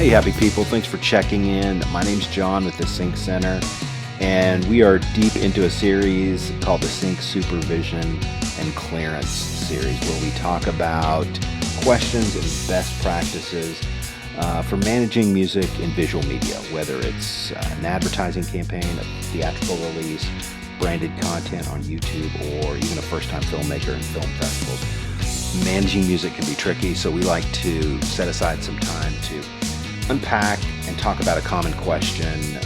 Hey, happy people. Thanks for checking in. My name's John with the Sync Center, and we are deep into a series called the Sync Supervision and Clearance series, where we talk about questions and best practices for managing music in visual media, whether it's an advertising campaign, a theatrical release, branded content on YouTube, or even a first-time filmmaker in film festivals. Managing music can be tricky, so we like to set aside some time to unpack and talk about a common question,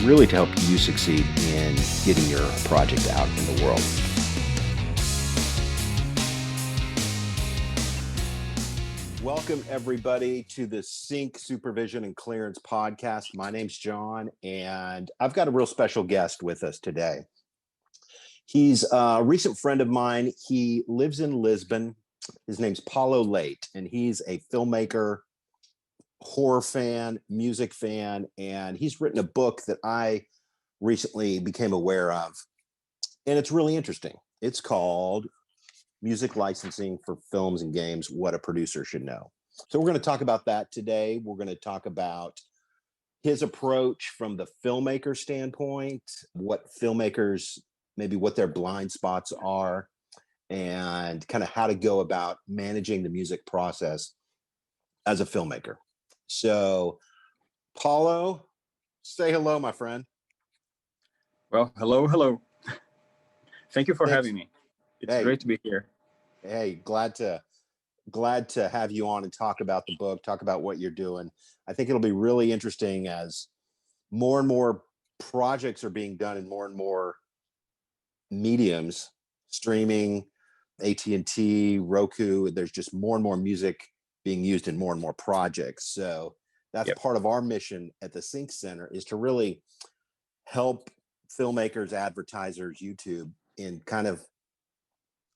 really to help you succeed in getting your project out in the world. Welcome, everybody, to the Sync Supervision and Clearance podcast. My name's John, and I've got a real special guest with us today. He's a recent friend of mine. He lives in Lisbon. His name's Paulo Leite, and he's a filmmaker, horror fan, music fan, and he's written a book that I recently became aware of, and it's really interesting. It's called Music Licensing for Films and Games, What a Producer Should Know. So we're going to talk about that today. We're going to talk about his approach from the filmmaker standpoint, what filmmakers, maybe what their blind spots are, and kind of how to go about managing the music process as a filmmaker. So, Paulo, say hello, my friend. Well, hello. Thank you for having me. It's great to be here. Hey, glad to have you on and talk about the book, talk about what you're doing. I think it'll be really interesting as more and more projects are being done in more and more mediums, streaming, AT&T, Roku. There's just more and more music being used in more and more projects. So that's part of our mission at the Sync Center, is to really help filmmakers, advertisers, YouTube in kind of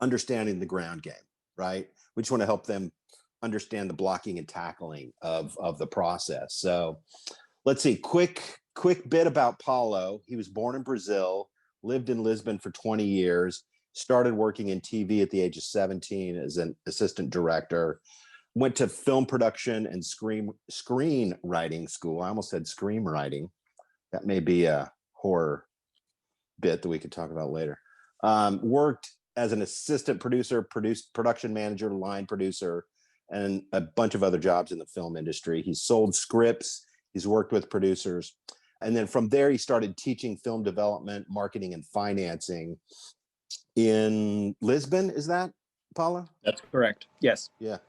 understanding the ground game, right? We just want to help them understand the blocking and tackling of the process. So let's see, quick bit about Paulo. He was born in Brazil, lived in Lisbon for 20 years, started working in TV at the age of 17 as an assistant director, went to film production and screenwriting school. I almost said screenwriting. That may be a horror bit that we could talk about later. Worked as an assistant producer, production manager, line producer, and a bunch of other jobs in the film industry. He's sold scripts. He's worked with producers. And then from there, he started teaching film development, marketing, and financing in Lisbon. Is that, Paula? That's correct. Yes. Yeah.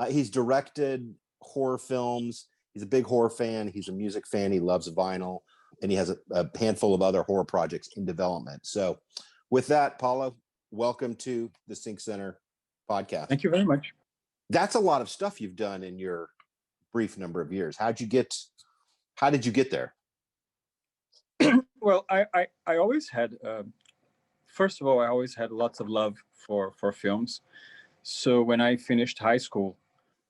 He's directed horror films. He's a big horror fan. He's a music fan. He loves vinyl, and he has a handful of other horror projects in development. So with that, Paulo, welcome to the Sync Center podcast. Thank you very much. That's a lot of stuff you've done in your brief number of years. How did you get there? Well, I always had, first of all, I always had lots of love for films. So when I finished high school,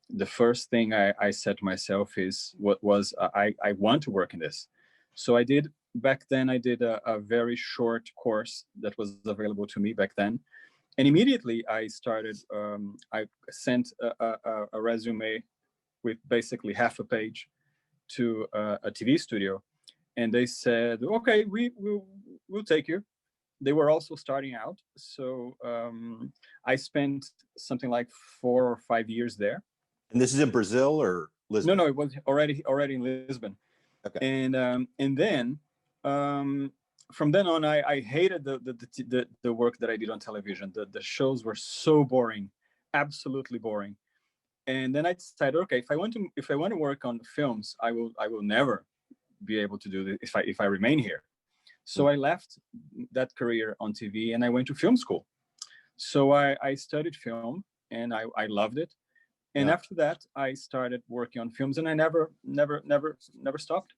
the first thing I said to myself is, I want to work in this. So back then I did a very short course that was available to me back then. And immediately I started, I sent a resume with basically half a page to a TV studio. And they said, okay, we'll take you. They were also starting out. So I spent something like 4 or 5 years there. And this is in Brazil or Lisbon? No, it was already in Lisbon. Okay. And then from then on, I hated the work that I did on television. The shows were so boring, absolutely boring. And then I decided, okay, if I want to work on films, I will never be able to do this if I remain here. So I left that career on TV and I went to film school. So I studied film and I loved it. And after that, I started working on films and I never stopped.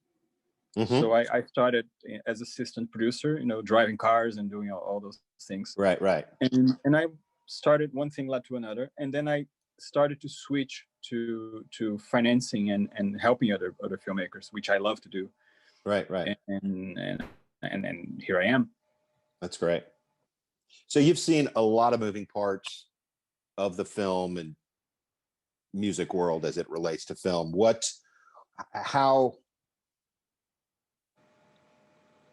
Mm-hmm. So I started as assistant producer, driving cars and doing all those things. Right. And I started, one thing led to another. And then I started to switch to financing and helping other filmmakers, which I love to do. Right. And here I am. That's great. So you've seen a lot of moving parts of the film and music world as it relates to film. What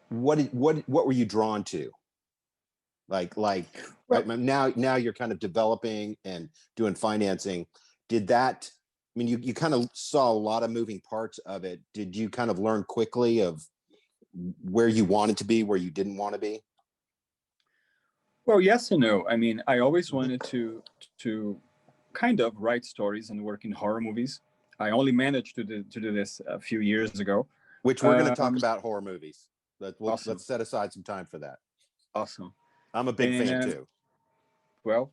were you drawn to? Like right now you're kind of developing and doing financing. Did that, I mean, you kind of saw a lot of moving parts of it. Did you kind of learn quickly of where you wanted to be, where you didn't want to be? Well, yes and no. I mean, I always wanted to kind of write stories and work in horror movies. I only managed to do this a few years ago. Which we're going to talk about horror movies. Awesome. Let's set aside some time for that. Awesome. I'm a big fan too. Well,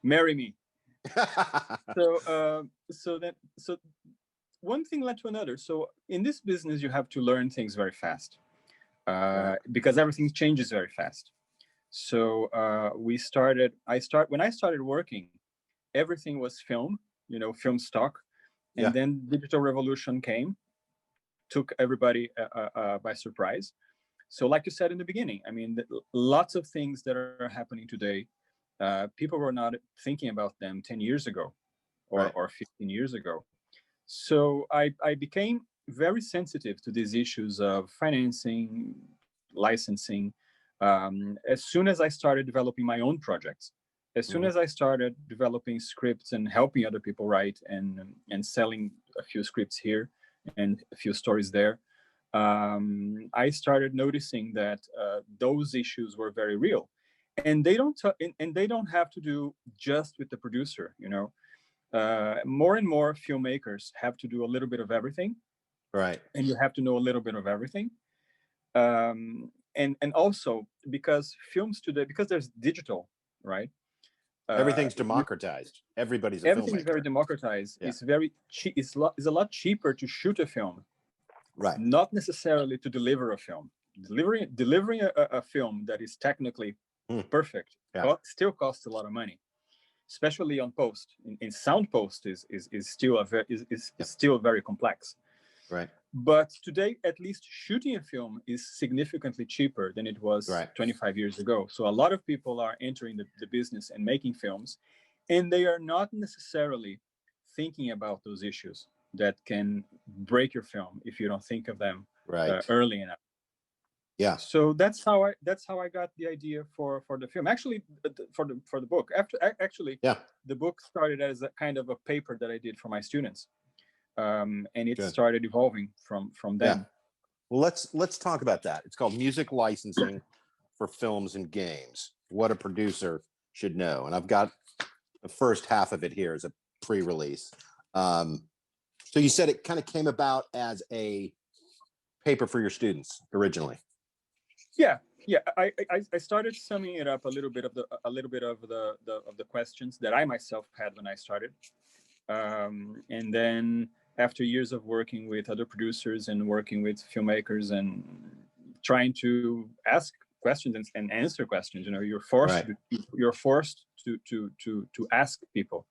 marry me. So one thing led to another. So in this business, you have to learn things very fast because everything changes very fast. So when I started working, everything was film, film stock. And then digital revolution came, took everybody by surprise. So like you said in the beginning, I mean, lots of things that are happening today, people were not thinking about them 10 years ago or 15 years ago. So I became very sensitive to these issues of financing, licensing. As soon as I started developing my own projects, as soon as I started developing scripts and helping other people write and selling a few scripts here and a few stories there, I started noticing that those issues were very real, and they don't have to do just with the producer. More and more filmmakers have to do a little bit of everything, right? And you have to know a little bit of everything. And also because films today, because there's digital, right? Everything's democratized. Everything's very democratized. Yeah. It's very cheap. It's a lot cheaper to shoot a film, right? Not necessarily to deliver a film. Delivering a film that is technically perfect still costs a lot of money, especially on post. In sound post is still very complex. Right. But today, at least shooting a film is significantly cheaper than it was 25 years ago. So a lot of people are entering the business and making films, and they are not necessarily thinking about those issues that can break your film if you don't think of them early enough. Yeah. So that's how I got the idea for the film. Actually, for the book. The book started as a kind of a paper that I did for my students. And it started evolving from then. Yeah. Well, let's talk about that. It's called Music Licensing for Films and Games. What a producer should know. And I've got the first half of it here as a pre-release. So you said it kind of came about as a paper for your students originally. Yeah. I started summing it up a little bit of the questions that I myself had when I started, and then after years of working with other producers and working with filmmakers and trying to ask questions and answer questions, you're forced to ask people,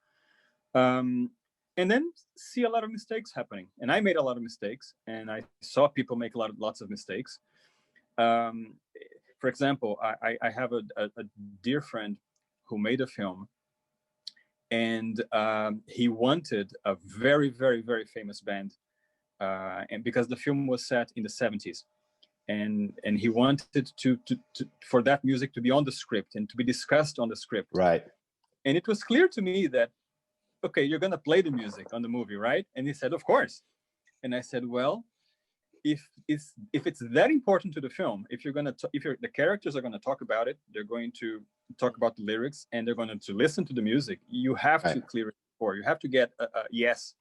and then see a lot of mistakes happening. And I made a lot of mistakes, and I saw people make lots of mistakes. For example, I have a dear friend who made a film, and he wanted a very, very, very famous band, and because the film was set in the 70s, and he wanted to for that music to be on the script and to be discussed on the script. Right. And it was clear to me that, okay, you're going to play the music on the movie, right? And he said, of course. And I said, well, if it's that important to the film, if the characters are going to talk about it, they're going to talk about the lyrics, and they're going to listen to the music, you have to clear it before. You have to get a yes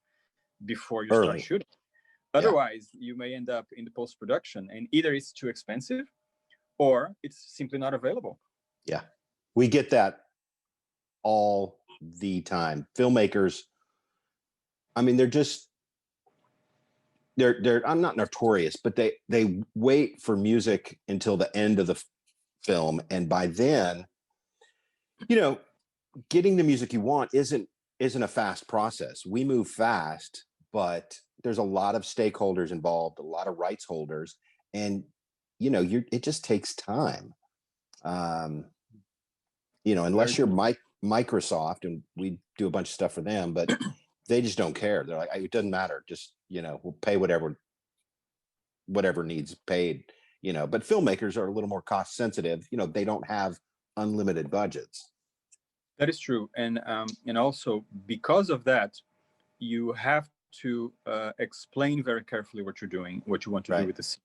before you start shooting. Otherwise, you may end up in the post-production, and either it's too expensive or it's simply not available. Yeah, we get that all the time. Filmmakers, I mean, they're I'm not notorious, but they wait for music until the end of the film, and by then, getting the music you want isn't a fast process. We move fast, but there's a lot of stakeholders involved, a lot of rights holders, and it just takes time. Unless you're Microsoft, and we do a bunch of stuff for them, but they just don't care. They're like, it doesn't matter. Just, we'll pay whatever needs paid, but filmmakers are a little more cost sensitive. They don't have unlimited budgets. That is true. And also because of that, you have to explain very carefully what you're doing, what you want to do with the scene.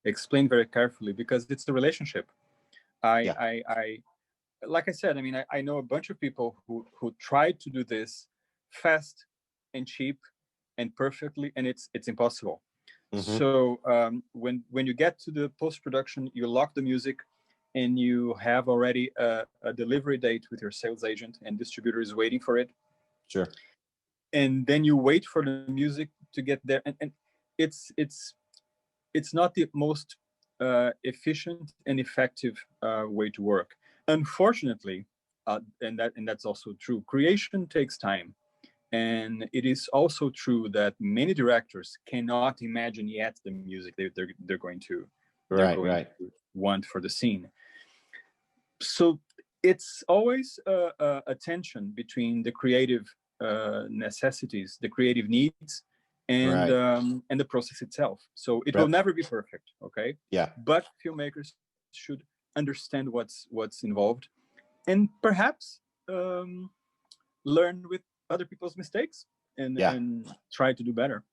Explain very carefully, because it's the relationship. I like I said, I mean, I know a bunch of people who tried to do this fast and cheap and perfectly, and it's impossible. Mm-hmm. So when you get to the post-production, you lock the music, and you have already a delivery date with your sales agent, and distributor is waiting for it. Sure. And then you wait for the music to get there, and it's not the most efficient and effective way to work. Unfortunately, and that's also true. Creation takes time, and it is also true that many directors cannot imagine yet the music they're going to want for the scene. So it's always a tension between the creative necessities, the creative needs, and the process itself. So it will never be perfect, okay? Yeah. But filmmakers should understand what's involved, and perhaps learn with other people's mistakes and try to do better.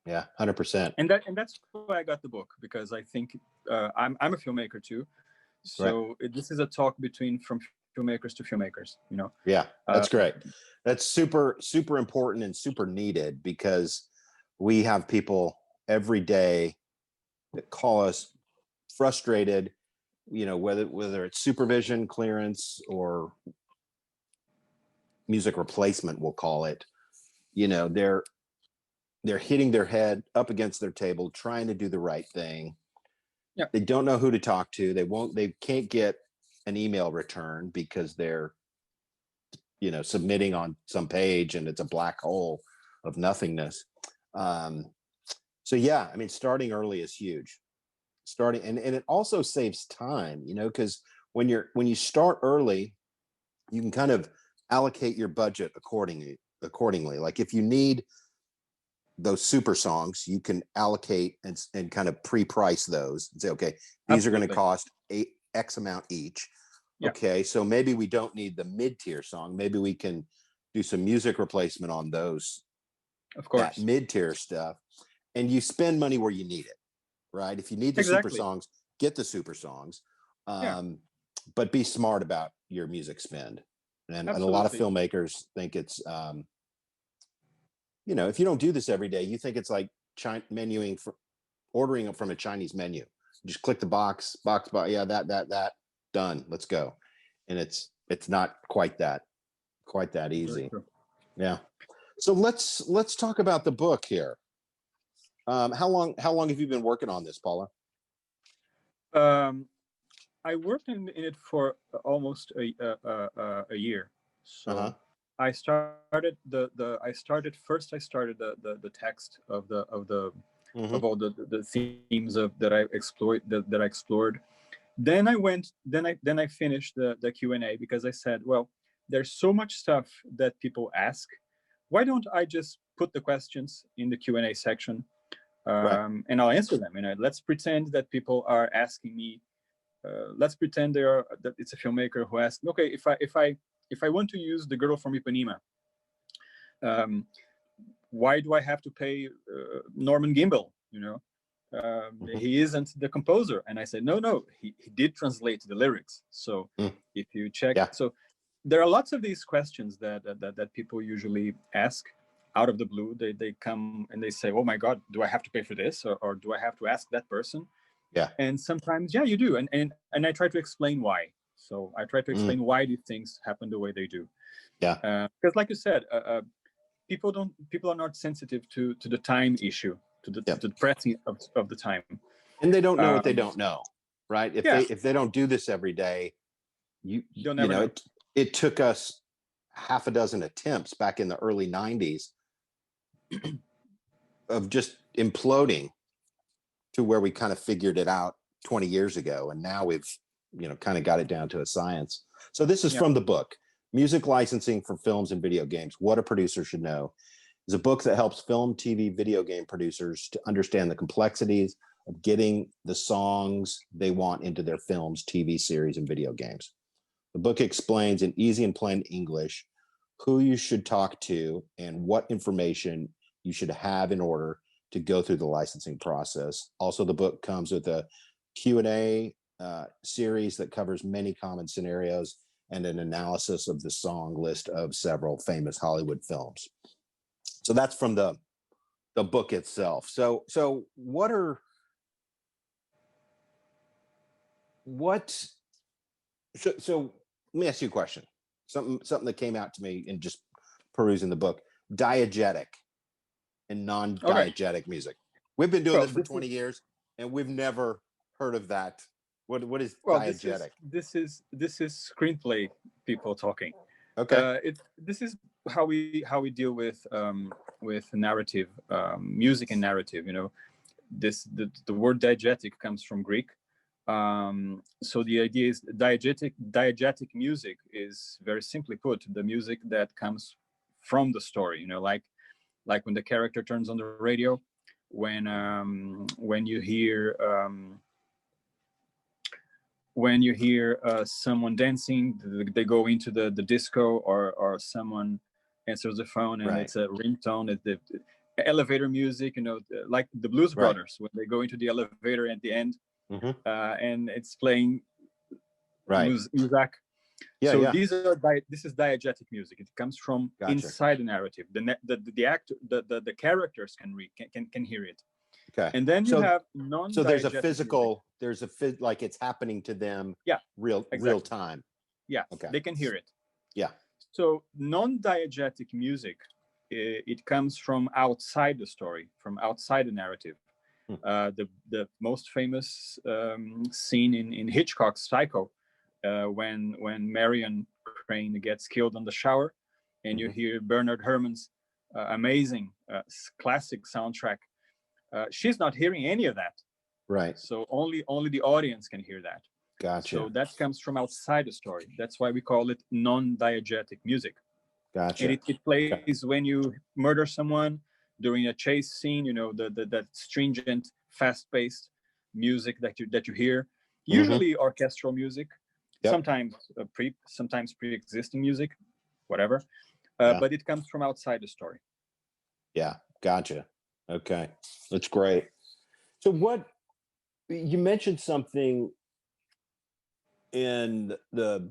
Yeah, 100%. And that's why I got the book, because I think I'm a filmmaker too. So this is a talk from filmmakers to filmmakers, Yeah, that's great. That's super, super important and super needed, because we have people every day that call us frustrated, whether it's supervision, clearance, or music replacement, we'll call it. They're hitting their head up against their table, trying to do the right thing. Yeah. They don't know who to talk to. They can't get an email return because they're, submitting on some page and it's a black hole of nothingness. So yeah, I mean, starting early is huge. And it also saves time, because when you start early, you can kind of allocate your budget accordingly. Like if you need those super songs, you can allocate and kind of pre-price those and say, okay, these are going to cost X amount each. Yeah. Okay, so maybe we don't need the mid-tier song. Maybe we can do some music replacement on those. Of course. That mid-tier stuff. And you spend money where you need it, right? If you need the super songs, get the super songs. But be smart about your music spend. And a lot of filmmakers think it's, if you don't do this every day, you think it's like menuing for ordering from a Chinese menu. You just click the box, yeah, that, done, let's go. And it's not quite that easy. Yeah. So let's talk about the book here. How long have you been working on this, Paula? I worked in it for almost a year. So I started the text of all the themes that I explored. Then I finished the Q&A, because I said, well, there's so much stuff that people ask. Why don't I just put the questions in the Q&A section, and I'll answer them. Let's pretend that people are asking me. Let's pretend that it's a filmmaker who asked, okay, if I want to use The Girl from Ipanema, why do I have to pay Norman Gimbel? He isn't the composer. And I said, no, he did translate the lyrics. So if you check, so there are lots of these questions that people usually ask out of the blue. They come and they say, oh my God, do I have to pay for this? Or do I have to ask that person? Yeah. And sometimes, you do. And I try to explain why. So I try to explain why these things happen the way they do. Yeah. Because like you said, people are not sensitive to the time issue, to the pressing of the time. And they don't know what they don't know, right? If they don't do this every day, it took us half a dozen attempts back in the early 90s of just imploding to where we kind of figured it out 20 years ago. And now we've, kind of got it down to a science. So this is from the book, Music Licensing for Films and Video Games, What a Producer Should Know. It's a book that helps film, TV, video game producers to understand the complexities of getting the songs they want into their films, TV series, and video games. The book explains in easy and plain English who you should talk to and what information you should have in order to go through the licensing process. Also, the book comes with a Q&A series that covers many common scenarios and an analysis of the song list of several famous Hollywood films. So that's from the book itself. So what let me ask you a question. Something that came out to me in just perusing the book: diegetic and non-diegetic music. We've been doing this for 20 years and we've never heard of that. What is diegetic? This is screenplay people talking. Okay. This is how we deal with narrative, music and narrative. You know, the word diegetic comes from Greek. So the idea is diegetic music is, very simply put, the music that comes from the story. You know, like when the character turns on the radio, when you hear someone dancing, they go into the disco, or someone answers the phone and it's a ringtone. It's the elevator music, you know, like the Blues Brothers, when they go into the elevator at the end, and it's playing music. This is diegetic music. It comes from inside the narrative. The actor, the characters can hear it. Okay. And then you have non-diegetic. So there's a physical, like it's happening to them. Yeah. Real time. Yeah. Okay. They can hear it. Yeah. So non-diegetic music, it comes from outside the story, from outside the narrative. The most famous scene in Hitchcock's Psycho, when Marion Crane gets killed on the shower, and you hear Bernard Herrmann's amazing classic soundtrack. She's not hearing any of that. Right. So only the audience can hear that. Gotcha. So that comes from outside the story. That's why we call it non-diegetic music. Gotcha. And it plays when you murder someone, during a chase scene, you know, that stringent, fast-paced music that you hear. Usually orchestral music, sometimes pre-existing music, whatever. But it comes from outside the story. Yeah, gotcha. Okay, that's great. So what you mentioned something in the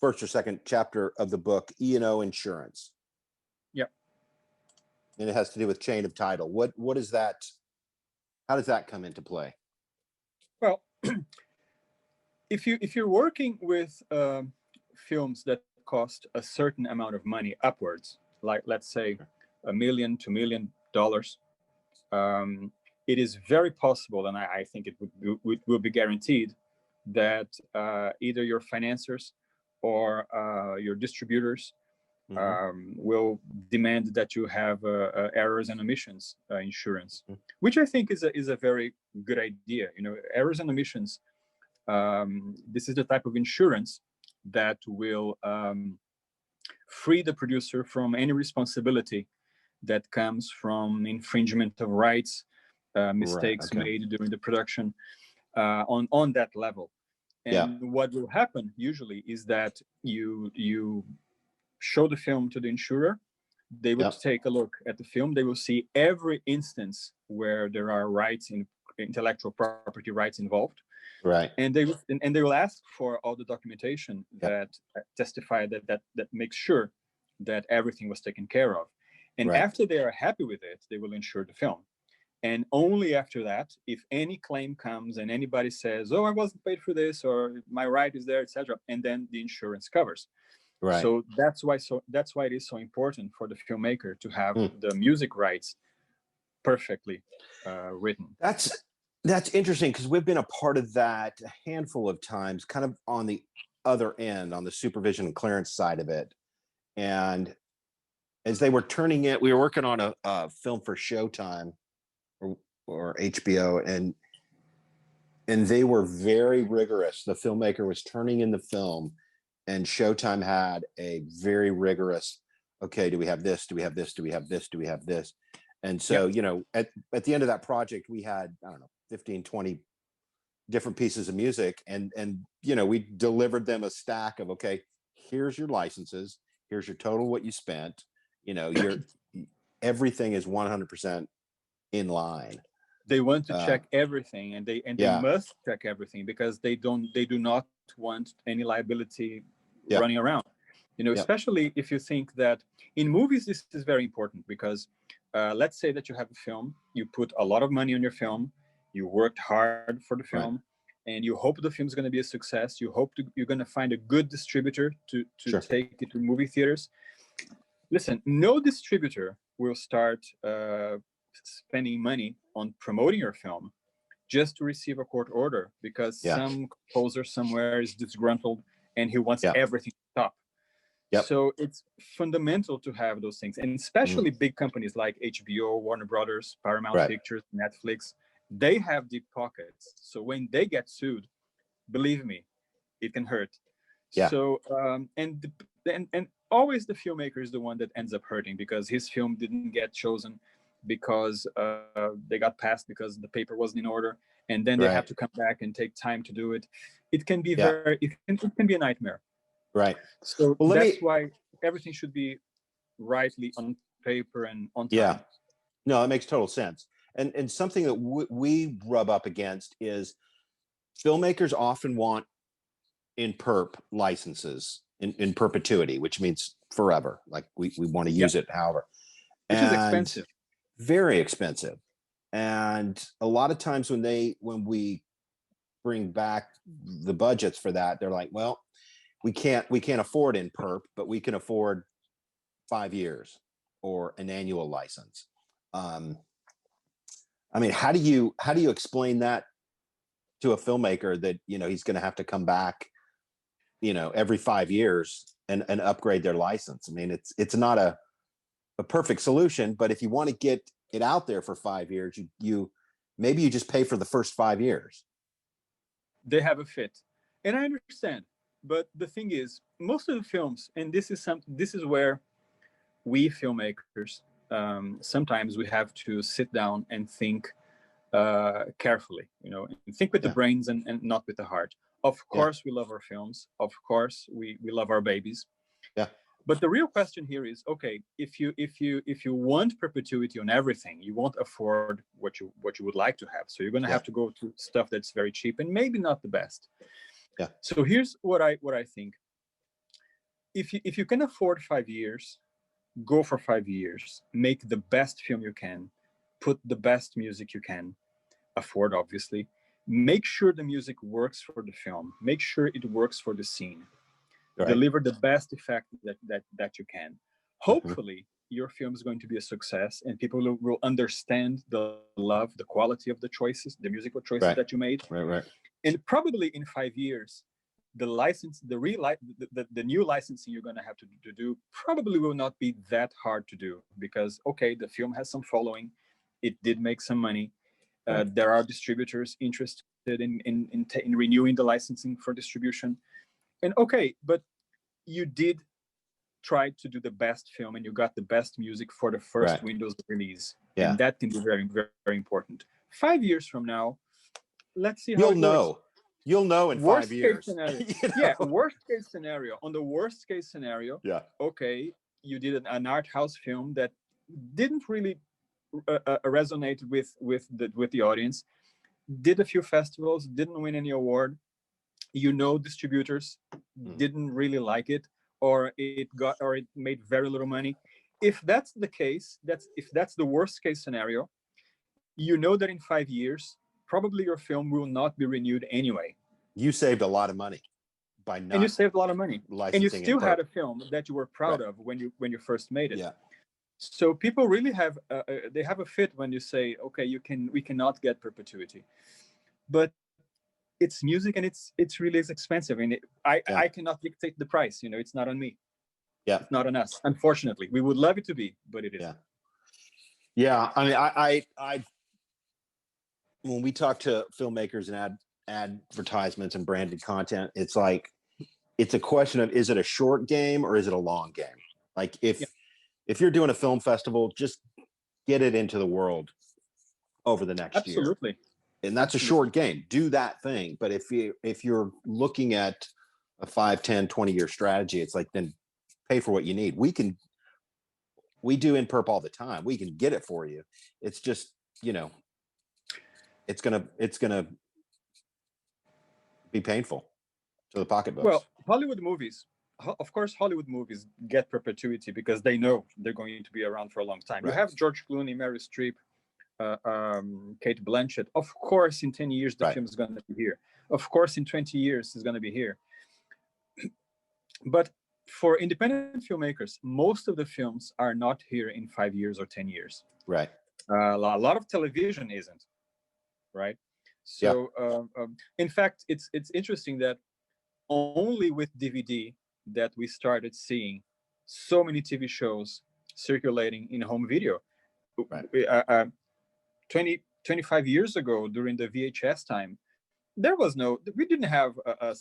first or second chapter of the book, E&O insurance. Yep. And it has to do with chain of title. What is that? How does that come into play? Well, if you're working with films that cost a certain amount of money upwards, like let's say $1 million, $2 million, it is very possible, and I think it will be guaranteed, that either your financiers or your distributors will demand that you have errors and omissions insurance, which I think is a very good idea. You know, errors and omissions. This is the type of insurance that will free the producer from any responsibility that comes from infringement of rights, mistakes made during the production, on that level. And what will happen usually is that you show the film to the insurer. They will take a look at the film. They will see every instance where there are rights, in intellectual property rights involved. Right. And they will ask for all the documentation that testify that makes sure that everything was taken care of. And after they are happy with it, they will insure the film. And only after that, if any claim comes and anybody says, "Oh, I wasn't paid for this," or "My right is there," etc., and then the insurance covers. Right. So that's why it is so important for the filmmaker to have the music rights perfectly written. That's interesting, because we've been a part of that a handful of times, kind of on the other end, on the supervision and clearance side of it. And as they were turning it, we were working on a film for Showtime or HBO, and they were very rigorous. The filmmaker was turning in the film, and Showtime had a very rigorous okay, do we have this? Do we have this? Do we have this? Do we have this? And so, you know, at the end of that project, we had, I don't know, 15, 20 different pieces of music. And, you know, we delivered them a stack of, okay, here's your licenses. Here's your total, what you spent, you know, everything is 100% in line. They want to check everything, and they must check everything, because they do not want any liability running around. You know, especially if you think that in movies, this is very important, because let's say that you have a film, you put a lot of money on your film, you worked hard for the film, and you hope the film is going to be a success. You hope you're going to find a good distributor to take it to movie theaters. Listen, no distributor will start spending money on promoting your film just to receive a court order, because some composer somewhere is disgruntled and he wants everything to stop. So it's fundamental to have those things, and especially big companies like HBO, Warner Brothers, Paramount Pictures, Netflix, they have deep pockets. So when they get sued, believe me, it can hurt. So and always the filmmaker is the one that ends up hurting, because his film didn't get chosen because they got passed because the paper wasn't in order, and then they have to come back and take time to do it. It can be it can be a nightmare. So that's why everything should be rightly on paper and on time. No, that makes total sense. And something that we rub up against is filmmakers often want in perp licenses in perpetuity, which means forever. Like we want to use it however. Which is expensive. Very expensive. And a lot of times when we bring back the budgets for that, they're like, well, we can't afford in perp, but we can afford 5 years or an annual license. I mean, how do you explain that to a filmmaker that, you know, he's going to have to come back, you know, every 5 years and upgrade their license? I mean, it's not a perfect solution, but if you want to get it out there for 5 years, you maybe you just pay for the first 5 years. They have a fit, and I understand. But the thing is, most of the films, and this is where we filmmakers, sometimes we have to sit down and think carefully, you know, and think with the brains and not with the heart. Of course, we love our films. Of course, we love our babies. But the real question here is, okay, if you want perpetuity on everything, you won't afford what you would like to have. So you're going to have to go to stuff that's very cheap and maybe not the best. So here's what I think. If you can afford 5 years, go for 5 years. Make the best film you can. Put the best music you can afford, obviously. Make sure the music works for the film. Make sure it works for the scene. Deliver the best effect that you can. Hopefully, your film is going to be a success, and people will understand the love, the quality of the choices, the musical choices that you made. And probably in 5 years, the license, the new licensing you're going to have to do probably will not be that hard to do, because okay, the film has some following, it did make some money. There are distributors interested in renewing the licensing for distribution. And okay, but you did try to do the best film, and you got the best music for the first Windows release. And that can be very, very, very important. 5 years from now, let's see how You'll know in 5 years. You know? Worst case scenario. On the worst case scenario, okay, you did an art house film that didn't really resonate with the audience, did a few festivals, didn't win any award. You know, distributors didn't really like it, or it made very little money. If that's the case, if that's the worst case scenario, you know that in 5 years, probably your film will not be renewed anyway. You saved a lot of money by not. And you saved a lot of money, and you still had a film that you were proud of when you first made it. So people really have they have a fit when you say, okay, we cannot get perpetuity, but it's music, and it's really expensive, and I cannot dictate the price. You know, it's not on me. It's not on us. Unfortunately, we would love it to be, but it isn't. I mean, I when we talk to filmmakers and advertisements and branded content, it's like, it's a question of, is it a short game or is it a long game? Like if if you're doing a film festival, just get it into the world over the next year. Absolutely. And that's a short game. Do that thing. But if you're looking at a 5, 10, 20-year strategy, it's like, then pay for what you need. We do in perp all the time. We can get it for you. It's just, you know, it's gonna be painful to the pocketbooks. Well, Hollywood movies, of course, Hollywood movies get perpetuity because they know they're going to be around for a long time. Right. You have George Clooney, Meryl Streep, Kate Blanchett. Of course, in 10 years, the film is going to be here. Of course, in 20 years, it's going to be here. But for independent filmmakers, most of the films are not here in 5 years or 10 years. Right. A lot of television isn't. Right. So, in fact, it's interesting that only with DVD that we started seeing so many TV shows circulating in home video. Right. 25 years ago, during the VHS time, we didn't have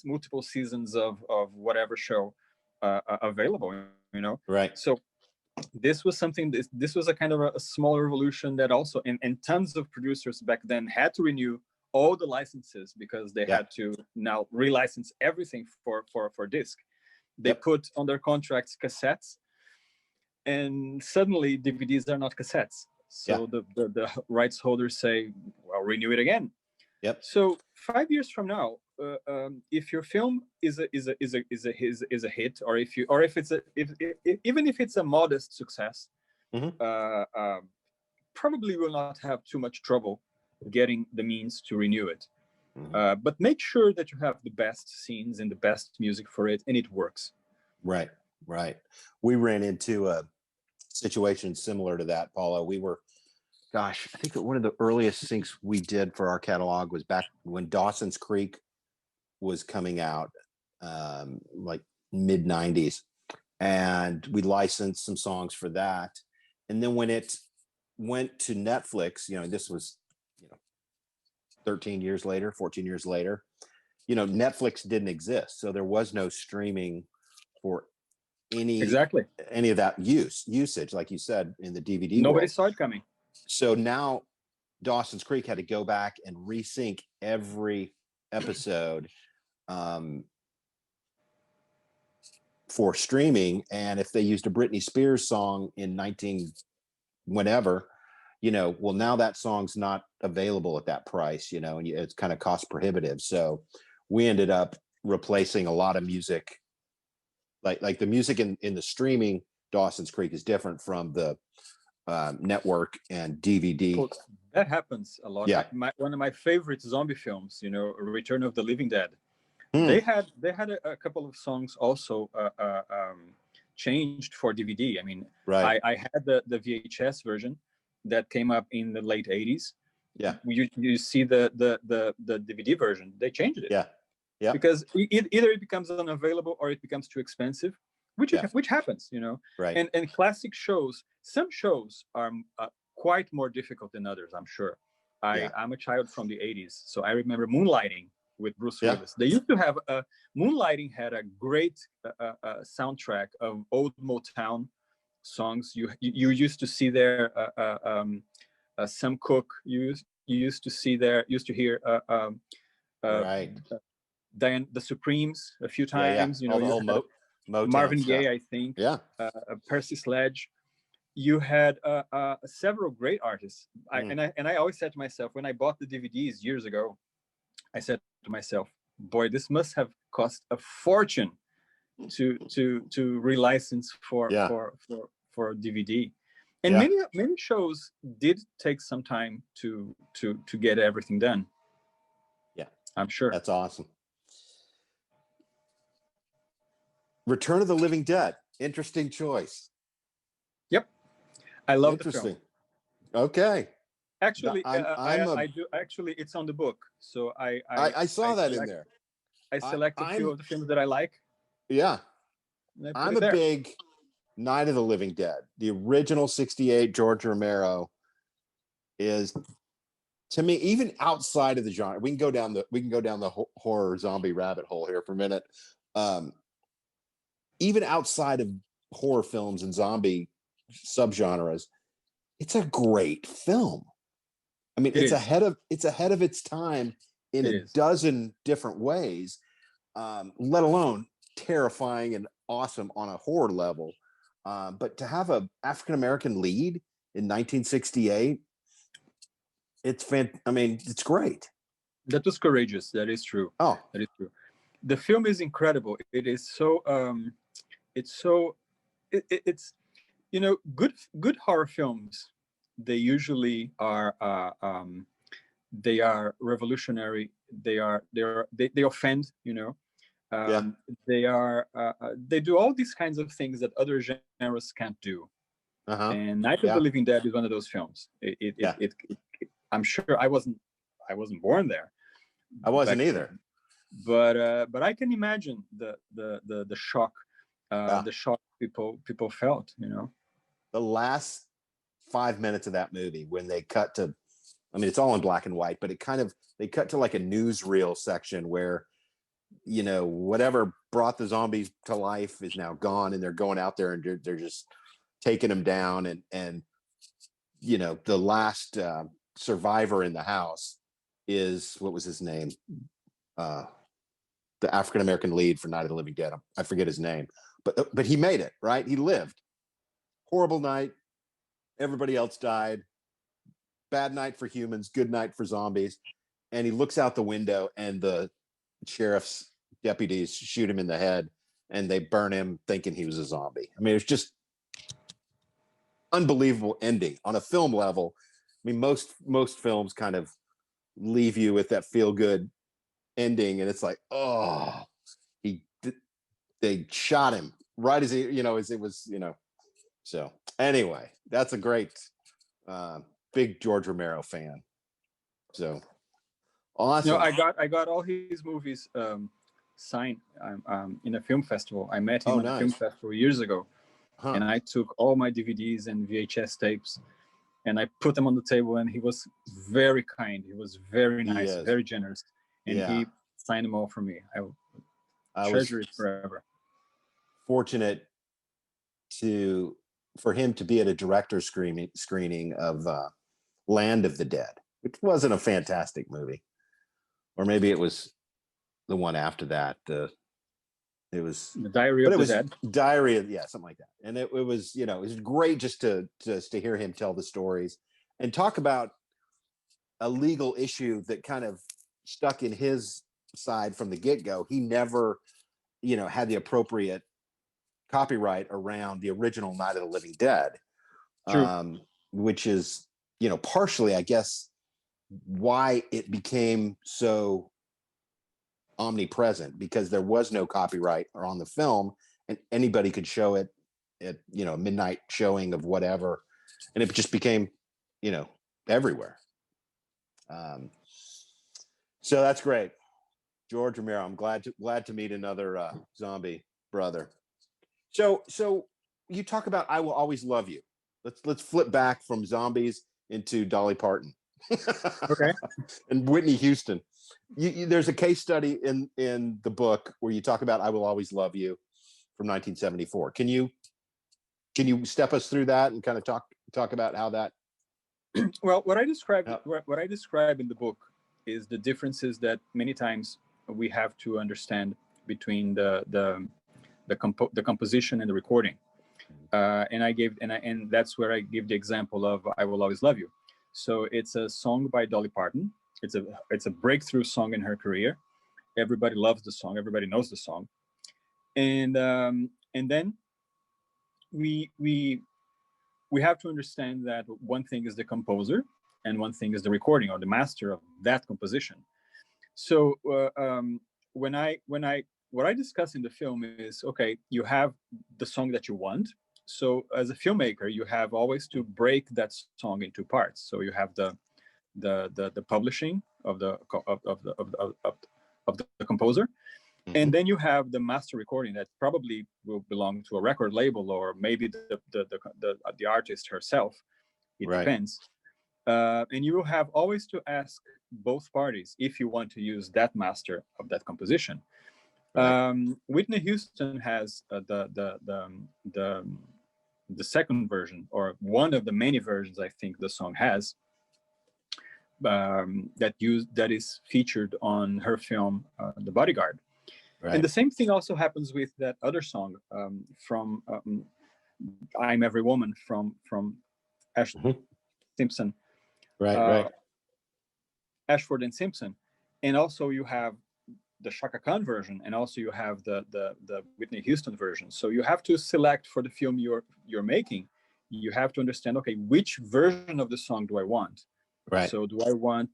multiple seasons of whatever show available, you know? Right. So this was something, this was a kind of a small revolution that also, and tons of producers back then had to renew all the licenses because they had to now relicense everything for disc. They put on their contracts cassettes, and suddenly DVDs are not cassettes. So the rights holders say, well, renew it again. Yep. So 5 years from now, if your film is a hit, or even if it's a modest success, probably will not have too much trouble getting the means to renew it. But make sure that you have the best scenes and the best music for it, and it works. Right. We ran into a situation similar to that, Paulo. We were, I think one of the earliest things we did for our catalog was back when Dawson's Creek was coming out, like mid 90s. And we licensed some songs for that. And then when it went to Netflix, this was, 13 years later, 14 years later, Netflix didn't exist. So there was no streaming for any of that usage, like you said, in the DVD Nobody world. saw it coming. So now Dawson's Creek had to go back and resync every episode for streaming. And if they used a Britney Spears song in whenever, well, now that song's not available at that price, and it's kind of cost prohibitive. So we ended up replacing a lot of music. Like the music in the streaming Dawson's Creek is different from the network and DVD. Well, that happens a lot. Yeah. One of my favorite zombie films, Return of the Living Dead. They had a couple of songs also changed for DVD. I mean, I had the VHS version that came up in the late 80s. Yeah. You see the DVD version, they changed it. Yeah. Yeah. Because either it becomes unavailable or it becomes too expensive, which happens, Right. And classic shows, some shows are quite more difficult than others, I'm sure. I'm a child from the 80s, so I remember Moonlighting with Bruce Willis. They used to have Moonlighting had a great soundtrack of old Motown songs. You used to see there Sam Cooke. You used to hear Diane, the Supremes a few times. Marvin Gaye, I think. Percy Sledge. You had several great artists. I always said to myself, when I bought the DVDs years ago, I said to myself, boy, this must have cost a fortune to relicense for DVD. And many shows did take some time to get everything done. Yeah, I'm sure. That's awesome. Return of the Living Dead. Interesting choice. Yep. I love the film. Okay. Actually, I do. Actually, it's on the book. So I saw that in there. I select a few of the films that I like. Yeah. I'm a big Night of the Living Dead. The original 68 George Romero is, to me, even outside of the genre, we can go down the horror zombie rabbit hole here for a minute. Even outside of horror films and zombie subgenres. It's a great film. I mean, it's ahead of its time in a dozen different ways, let alone terrifying and awesome on a horror level. But to have a African American lead in 1968, I mean, it's great. That was courageous. That is true. Oh, that is true. The film is incredible. It is so. It's good horror films. They usually are. They are revolutionary. They offend. They do all these kinds of things that other genres can't do. And Night of the Living Dead is one of those films. I'm sure I wasn't born there. I wasn't either. But I can imagine the shock, the shock people felt. The last 5 minutes of that movie when they cut to, I mean, it's all in black and white, but they cut to like a newsreel section where, whatever brought the zombies to life is now gone, and they're going out there and they're just taking them down, and the last survivor in the house is, what was his name? The African American lead for Night of the Living Dead. I forget his name, but he made it, right? He lived. Horrible night. Everybody else died. Bad night for humans, good night for zombies. And he looks out the window, and the sheriff's deputies shoot him in the head, and they burn him thinking he was a zombie. I mean, it's just unbelievable ending on a film level. I mean, most films kind of leave you with that feel good ending, and it's like, oh, they shot him right as as it was, So anyway, that's a great big George Romero fan. So awesome. I got all his movies signed in a film festival. I met him at a film festival years ago. And I took all my DVDs and VHS tapes, and I put them on the table, and he was very kind. He was very nice, very generous. And he signed them all for me. I treasure it forever. Fortunate for him to be at a director's screening of Land of the Dead, which wasn't a fantastic movie. Or maybe it was the one after that. It was The Diary of the Dead. Diary of, something like that. And it was, it was great just to hear him tell the stories and talk about a legal issue that kind of stuck in his side from the get-go. He never, had the appropriate copyright around the original Night of the Living Dead. Which is, partially, I guess, why it became so omnipresent, because there was no copyright on the film, and anybody could show it at midnight showing of whatever, and it just became everywhere. So that's great, George Romero. I'm glad to meet another zombie brother. So you talk about I Will Always Love You. Let's flip back from zombies into Dolly Parton. Okay. And Whitney Houston. There's a case study in the book where you talk about I Will Always Love You from 1974. Can you step us through that and kind of talk about how that? Well, what I describe in the book is the differences that many times we have to understand between the composition and the recording. And that's where I give the example of I Will Always Love You. So it's a song by Dolly Parton. It's a breakthrough song in her career. Everybody loves the song. Everybody knows the song. And then we have to understand that one thing is the composer and one thing is the recording or the master of that composition. So what I discuss in the film is, okay, you have the song that you want. So as a filmmaker, you have always to break that song into parts. So you have the publishing of the composer, and then you have the master recording that probably will belong to a record label or maybe the artist herself. It depends. And you will have always to ask both parties if you want to use that master of that composition. Whitney Houston has the the second version, or one of the many versions I think the song has, that is featured on her film The Bodyguard. Right. And the same thing also happens with that other song from I'm Every Woman from Simpson. Right. Ashford and Simpson. And also you have the Shaka Khan version, and also you have the Whitney Houston version. So you have to select for the film you're making. You have to understand, okay, which version of the song do I want? Right. So do I want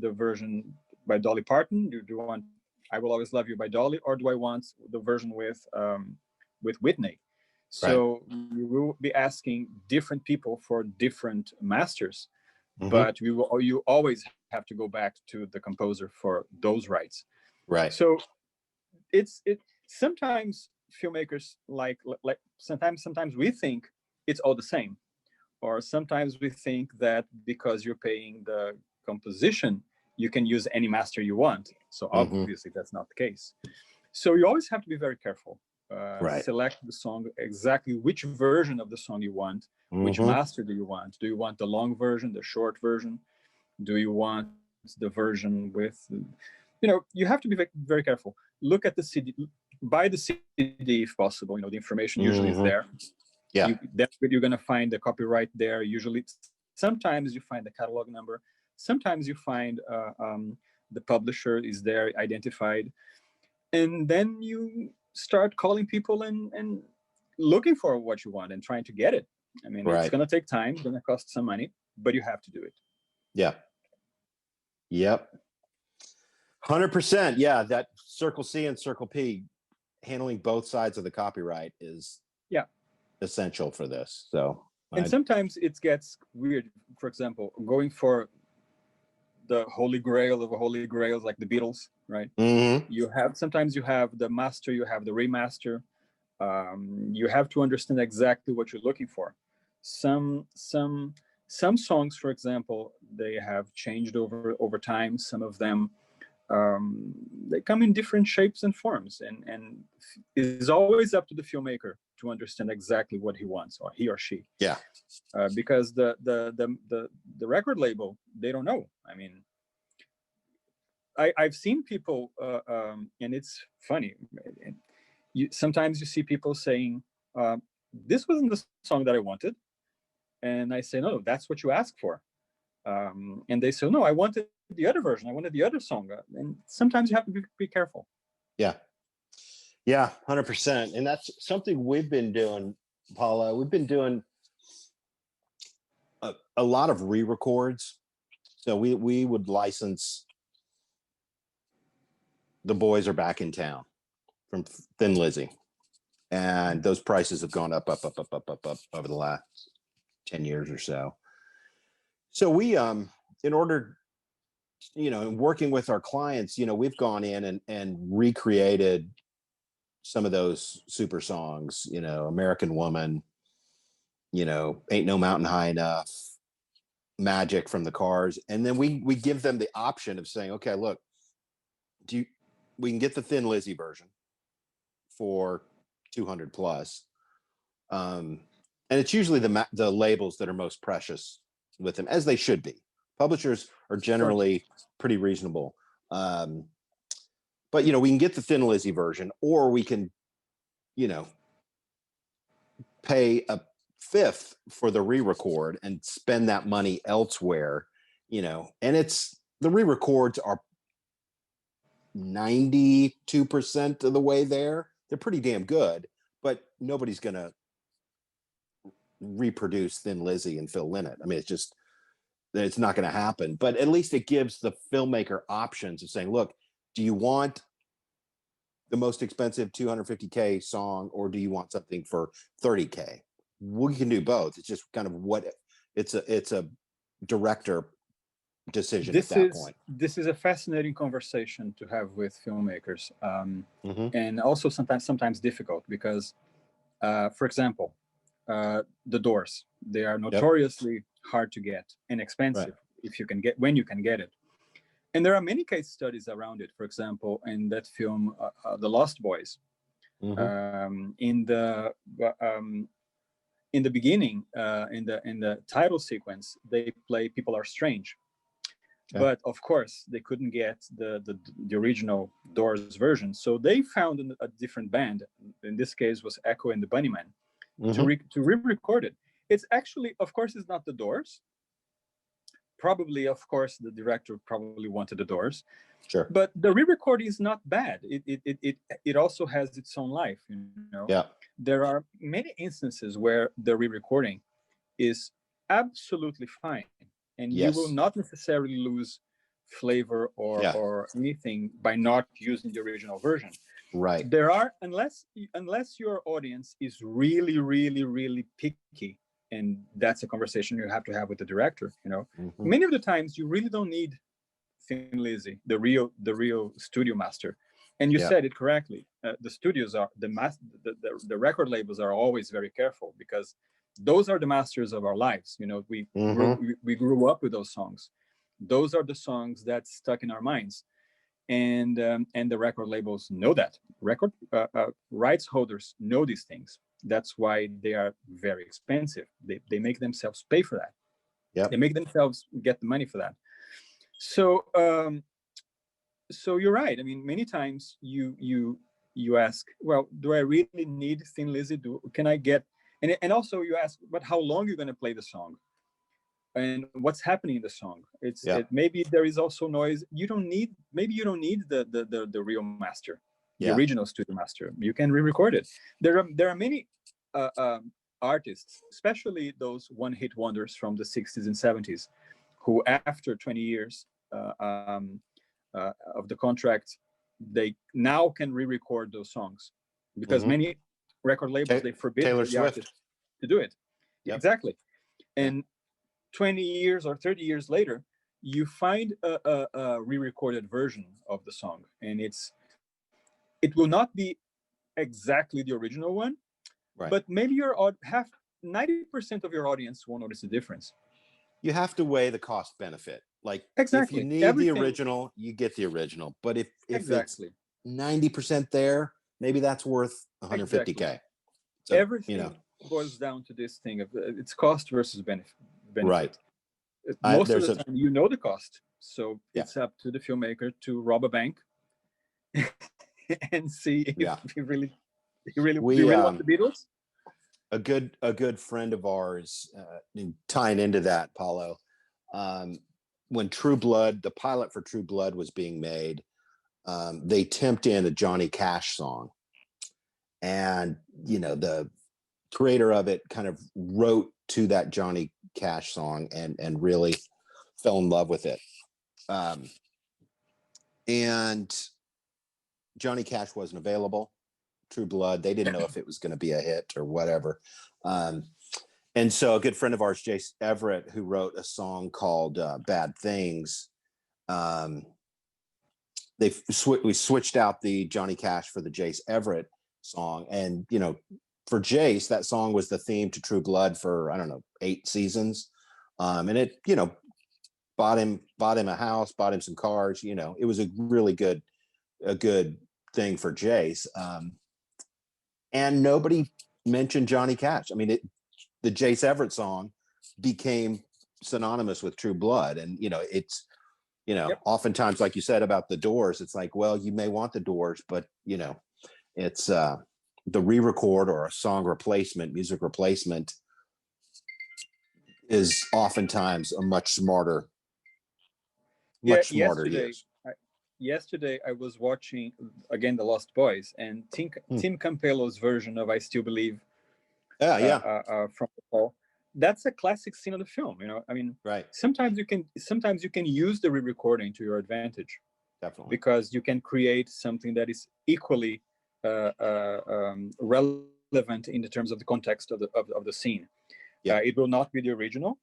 the version by Dolly Parton? Do I want I Will Always Love You by Dolly, or do I want the version with Whitney? So we will be asking different people for different masters, but you always have to go back to the composer for those rights. Right. So it's sometimes filmmakers like sometimes we think it's all the same, or sometimes we think that because you're paying the composition, you can use any master you want. So obviously that's not the case. So you always have to be very careful. Select the song, exactly which version of the song you want, which master do you want? Do you want the long version, the short version? Do you want the version with, you have to be very, very careful. Look at the CD, buy the CD if possible. The information usually is there. Yeah. That's where you're going to find the copyright there. Usually, sometimes you find the catalog number. Sometimes you find the publisher is there identified. And then you start calling people and looking for what you want and trying to get it. I mean, it's going to take time, it's going to cost some money, but you have to do it. Yeah. Yep. 100%. Yeah. That Circle C and Circle P, handling both sides of the copyright is essential for this. So, and sometimes it gets weird. For example, going for the holy grail of holy grails, like the Beatles, right? Sometimes you have the master, you have the remaster. You have to understand exactly what you're looking for. Some songs, for example, they have changed over time. Some of them they come in different shapes and forms, and it's always up to the filmmaker to understand exactly what he wants, or he or she. Yeah. Because the record label, they don't know. I mean, I've seen people, and it's funny. Sometimes you see people saying, "This wasn't the song that I wanted," and I say, "No, that's what you asked for." And they say, "No, I wanted the other version. I wanted the other song." And sometimes you have to be careful. Yeah. Yeah, 100%. And that's something we've been doing, Paulo. We've been doing a lot of re-records. So we would license The Boys Are Back in Town from Thin Lizzy. And those prices have gone up over the last 10 years or so. So we, in order, working with our clients, we've gone in and recreated some of those super songs, American Woman, Ain't No Mountain High Enough, Magic from the Cars. And then we give them the option of saying, okay, look, we can get the Thin Lizzy version for 200 plus. And it's usually the labels that are most precious with them, as they should be. Publishers are generally pretty reasonable. But, we can get the Thin Lizzy version, or we can, pay a fifth for the re-record and spend that money elsewhere, and the re-records are 92% of the way there. They're pretty damn good, but nobody's going to reproduce Thin Lizzy and Phil Lynott. I mean, it's not going to happen, but at least it gives the filmmaker options of saying, look, do you want the most expensive $250K song, or do you want something for $30K? We can do both. It's just kind of it's a director decision at that point. This is a fascinating conversation to have with filmmakers, and also sometimes difficult because, for example, the Doors, they are notoriously hard to get and expensive when you can get it. And there are many case studies around it. For example, in that film, The Lost Boys, in the in the beginning, in the title sequence, they play "People Are Strange," but of course they couldn't get the original Doors version, so they found a different band. In this case, was Echo and the Bunnymen, to re-record it. It's actually, of course, it's not the Doors. Probably, of course, the director probably wanted the Doors. Sure. But the re-recording is not bad. It also has its own life, you know. Yeah. There are many instances where the re-recording is absolutely fine, and you will not necessarily lose flavor or anything by not using the original version. Right. There are, unless your audience is really, really, really picky, and that's a conversation you have to have with the director, you know. Many of the times you really don't need Thin Lizzy, the real studio master. And you said it correctly. The studios are the record labels are always very careful, because those are the masters of our lives. You know, we grew up with those songs. Those are the songs that stuck in our minds, and the record labels know that. Record rights holders know these things. That's why they are very expensive. They make themselves pay for that. Yeah, they make themselves get the money for that. So so you're right. I mean, many times you ask, well, do I really need Thin Lizzy? Can I get, and also you ask, but how long you're going to play the song, and what's happening in the song? Maybe there is also noise. Maybe you don't need the real master, the original studio master. You can re-record it. There are many artists, especially those one-hit wonders from the 60s and 70s, who after 20 years of the contract, they now can re-record those songs, because many record labels, they forbid the artist to do it. Exactly. And 20 years or 30 years later, you find a re-recorded version of the song, and it will not be exactly the original one, but maybe 90% of your audience won't notice the difference. You have to weigh the cost benefit. Like, if you need the original, you get the original. But if it's 90% there, maybe that's worth $150K. So, everything boils down to this thing of it's cost versus benefit. Right. Most of the time, you know the cost, so it's up to the filmmaker to rob a bank and see if he really want the Beatles. A good friend of ours, tying into that, Paulo, when True Blood, the pilot for True Blood was being made, they temped in a Johnny Cash song, and the creator of it kind of wrote to that Johnny Cash song and really fell in love with it. And Johnny Cash wasn't available. True Blood, they didn't know if it was going to be a hit or whatever. And so a good friend of ours, Jace Everett, who wrote a song called Bad Things, we switched out the Johnny Cash for the Jace Everett song. And, for Jace, that song was the theme to True Blood for, I don't know, 8 seasons. And it, bought him a house, bought him some cars. It was a really good thing for Jace. And nobody mentioned Johnny Cash. I mean, the Jace Everett song became synonymous with True Blood. And, it's, oftentimes, like you said about the Doors, it's like, well, you may want the Doors, but, it's the re-record or a song replacement, music replacement is oftentimes a much smarter use. Yesterday I was watching again The Lost Boys, and Tim Campello's version of I Still Believe from the Fall. That's a classic scene of the film. I mean, sometimes you can use the re-recording to your advantage. Definitely. Because you can create something that is equally relevant in the terms of the context of the scene. It will not be the original,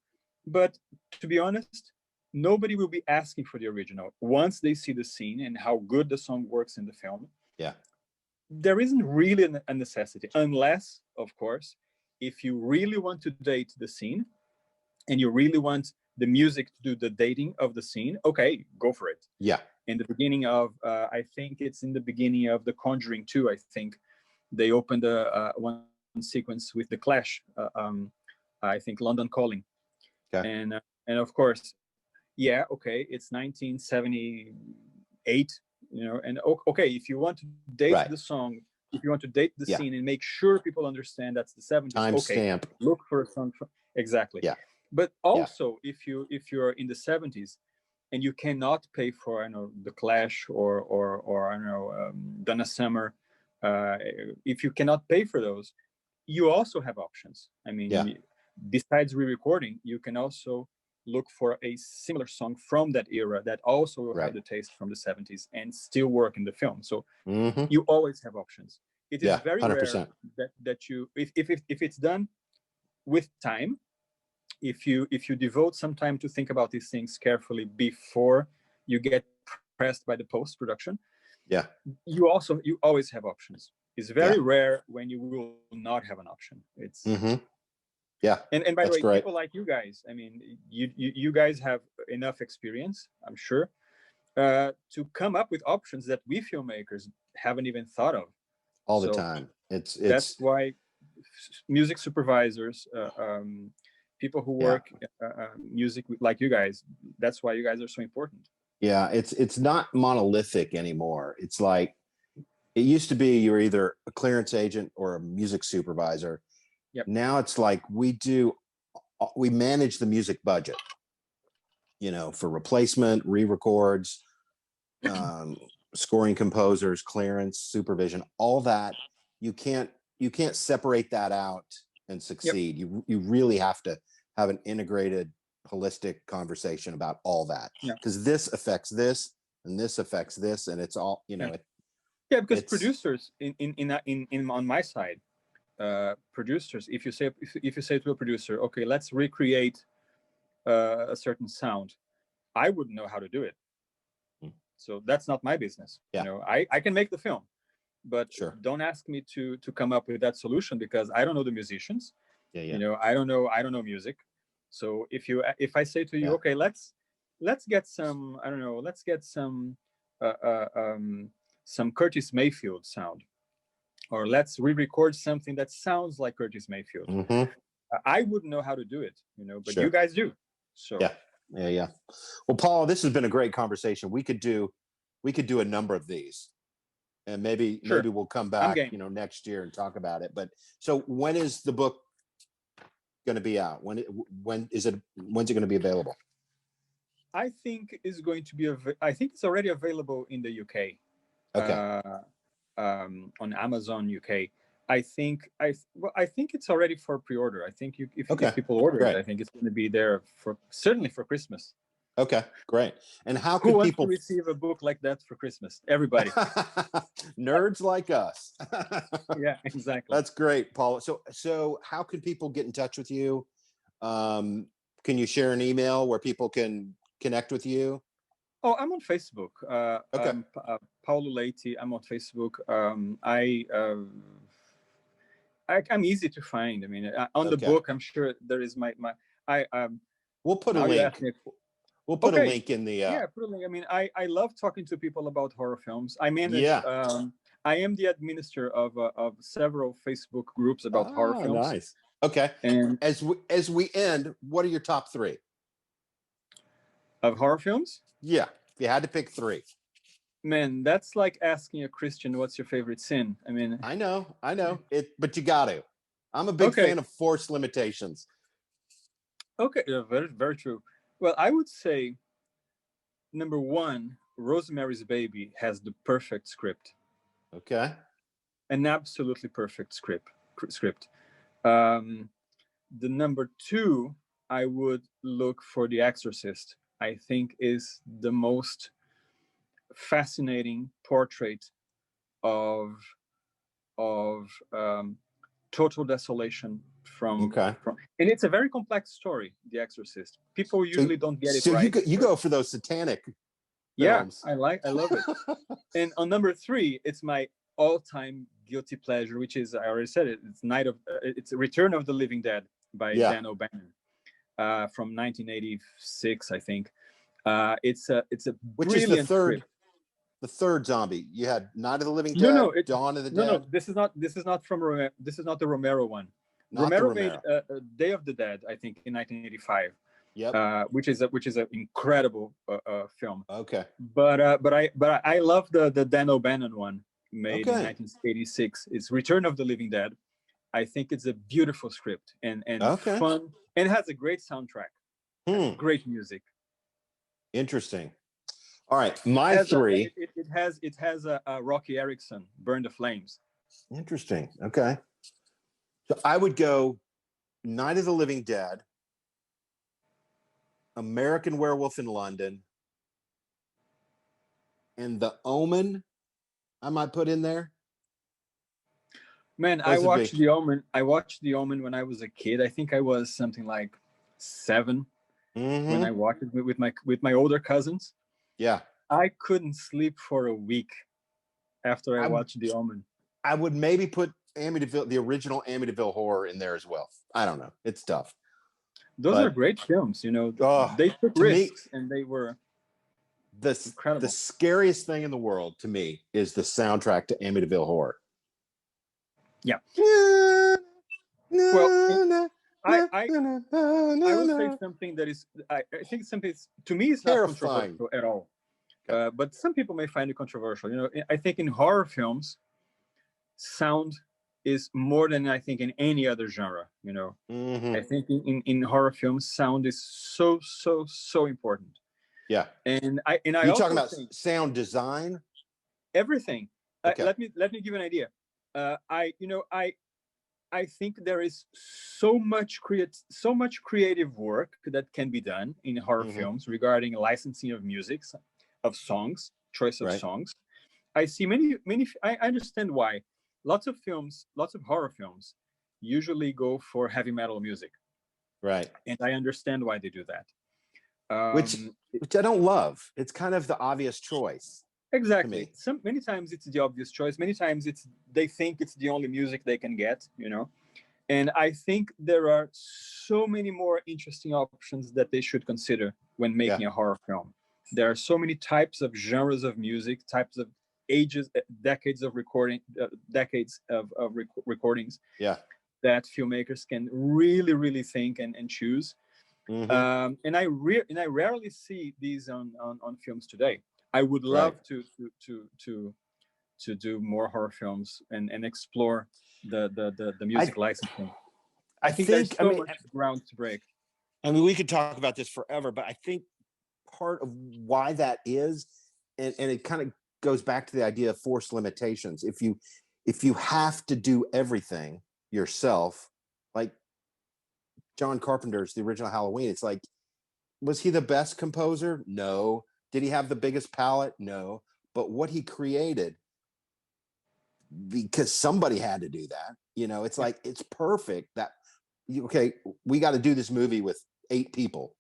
but to be honest, nobody will be asking for the original once they see the scene and how good the song works in the film. There isn't really a necessity, unless, of course, if you really want to date the scene and you really want the music to do the dating of the scene, okay, go for it. In the beginning of, I think it's in the beginning of The Conjuring 2, I think they opened one sequence with the Clash. I think London Calling. Okay. And of course, yeah, okay, it's 1978, and okay, if you want to date the song, if you want to date the scene and make sure people understand that's the 70s, time okay, stamp. look for a song exactly. Yeah. But also, if you're in the 70s and you cannot pay for, the Clash or I don't know, Donna Summer, if you cannot pay for those, you also have options. I mean, besides re-recording, you can also look for a similar song from that era that also will have the taste from the 70s and still work in the film. So you always have options. It is very 100%. Rare that you, if it's done with time, if you devote some time to think about these things carefully before you get pressed by the post-production, you always have options. It's very rare when you will not have an option. It's and by the way, people like you guys, I mean, you guys have enough experience, I'm sure, to come up with options that we filmmakers haven't even thought of all the time. That's why music supervisors, people who work music like you guys, that's why you guys are so important. Yeah, it's not monolithic anymore. It's like, it used to be you're either a clearance agent or a music supervisor. Now it's like we manage the music budget, for replacement, re-records, scoring composers, clearance, supervision, all that. You can't separate that out and succeed. You really have to have an integrated, holistic conversation about all that, because this affects this and this affects this, and it's all because producers in on my side, producers, if you say to a producer, okay, let's recreate a certain sound, I wouldn't know how to do it. So that's not my business. I can make the film, but don't ask me to come up with that solution, because I don't know the musicians. I don't know music. So if I say to you, okay, let's get some, I don't know, let's get some Curtis Mayfield sound, or let's re-record something that sounds like Curtis Mayfield. I wouldn't know how to do it, but you guys do. So yeah. Well, Paul, this has been a great conversation. We could do a number of these, and maybe we'll come back, next year and talk about it. But so when is the book going to be out? When's it going to be available? I think it's going to be I think it's already available in the UK. Okay. On Amazon UK. I think it's already for pre-order. I think if people order it, I think it's going to be there certainly for Christmas. Okay, great. And how Who could wants people to receive a book like that for Christmas? Everybody. Nerds like us. Yeah, exactly. That's great, Paulo. So how can people get in touch with you? Can you share an email where people can connect with you? Oh, I'm on Facebook. Okay. Paulo Leite. I'm on Facebook. I'm easy to find. I mean, on the book, I'm sure there is we'll put a link. We'll put a link in the. Put a link. I mean, I love talking to people about horror films. I manage. I am the administrator of several Facebook groups about horror films. Nice. Okay. And as we end, what are your top 3 of horror films? Yeah, if you had to pick 3. Man, that's like asking a Christian, what's your favorite sin? I mean, I know it, but you got to. I'm a big fan of force limitations. Okay, very, very true. Well, I would say number 1, Rosemary's Baby has the perfect script. Okay. An absolutely perfect script. The number 2, I would look for The Exorcist. I think is the most fascinating portrait of total desolation from, and it's a very complex story, The Exorcist. People usually don't get it right. So you go for those satanic films. I love it. And on number 3, it's my all-time guilty pleasure, which is, I already said it, it's Return of the Living Dead by Dan O'Bannon, from 1986, I think. It's a which brilliant is the the third zombie. You had Night of the Living No, Dead, no, Dawn of the no, Dead. no. This is not from this is not the Romero one. Not the Romero made Romero. Day of the Dead, I think, in 1985. Yep. Which is an incredible film. Okay. But I love the Dan O'Bannon one made in Okay. 1986. It's Return of the Living Dead. I think it's a beautiful script and Okay. fun, and it has a great soundtrack, great music. Interesting. All right, my three. It has a Rocky Erickson, Burn the Flames. Interesting. Okay. So I would go Night of the Living Dead, American Werewolf in London, and The Omen. I might put in there. Man, I watched The Omen. I watched The Omen when I was a kid. I think I was something like 7 when I watched it with my older cousins. Yeah. I couldn't sleep for a week after I watched The Omen. I would maybe put Amityville, the original Amityville Horror, in there as well. I don't know. It's tough. Those are great films, you know. They took risks, and they were incredible. The scariest thing in the world to me is the soundtrack to Amityville Horror. Yeah. Well, I will say something that is, I think something, to me, it's not controversial at all. But some people may find it controversial. You know, I think in horror films, sound is more than I think in any other genre. You know, I think in horror films, sound is so important. Yeah, and I you also talking about sound design, everything. Okay. Let me give you an idea. I think there is so much creative work that can be done in horror films regarding licensing of music, of songs, choice of songs. I see many. I understand why lots of horror films usually go for heavy metal music. Right. And I understand why they do that. Which I don't love. It's kind of the obvious choice. Exactly. Many times it's the obvious choice. Many times they think it's the only music they can get, you know. And I think there are so many more interesting options that they should consider when making a horror film. There are so many types of genres of music, types of ages, decades of recording, recordings. Yeah. That filmmakers can really think and choose. And I rarely see these on films today. I would love to do more horror films and explore the music licensing. I think there's so much ground to break. I mean, we could talk about this forever, but I think part of why that is, and it kind of goes back to the idea of forced limitations. If you have to do everything yourself, like John Carpenter's the original Halloween, it's like, was he the best composer? No. Did he have the biggest palette? No. But what he created, because somebody had to do that, you know, it's like, it's perfect that, we got to do this movie with 8 people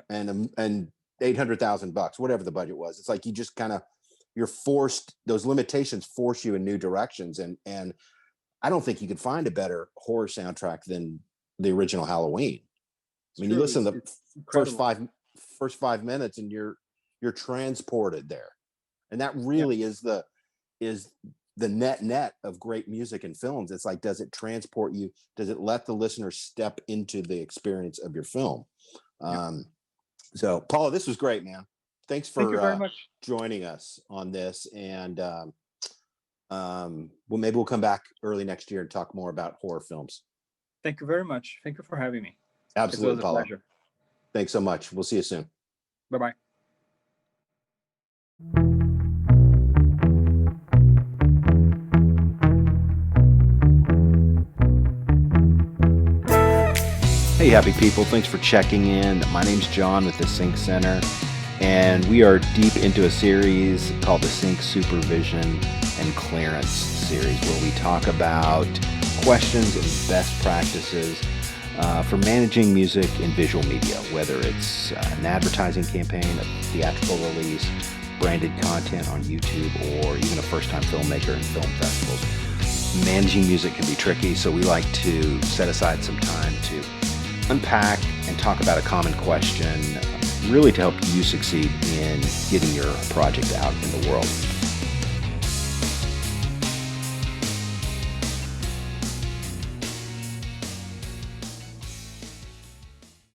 and $800,000, whatever the budget was. It's like, you just kind of, you're forced, those limitations force you in new directions. And I don't think you could find a better horror soundtrack than the original Halloween. I mean, you listen to the first 5 minutes and you're transported there. And that really is the net of great music and films. It's like, does it transport you? Does it let the listener step into the experience of your film? So Paulo, this was great, man. Thank you very much joining us on this. And maybe we'll come back early next year and talk more about horror films. Thank you very much. Thank you for having me. Absolutely, Paulo. Pleasure. Thanks so much. We'll see you soon. Bye-bye. Hey, happy people. Thanks for checking in. My name's John with the Sync Center, and we are deep into a series called the Sync Supervision and Clearance series, where we talk about questions and best practices for managing music in visual media, whether it's an advertising campaign, a theatrical release, branded content on YouTube, or even a first-time filmmaker in film festivals. Managing music can be tricky, so we like to set aside some time to unpack and talk about a common question really to help you succeed in getting your project out in the world.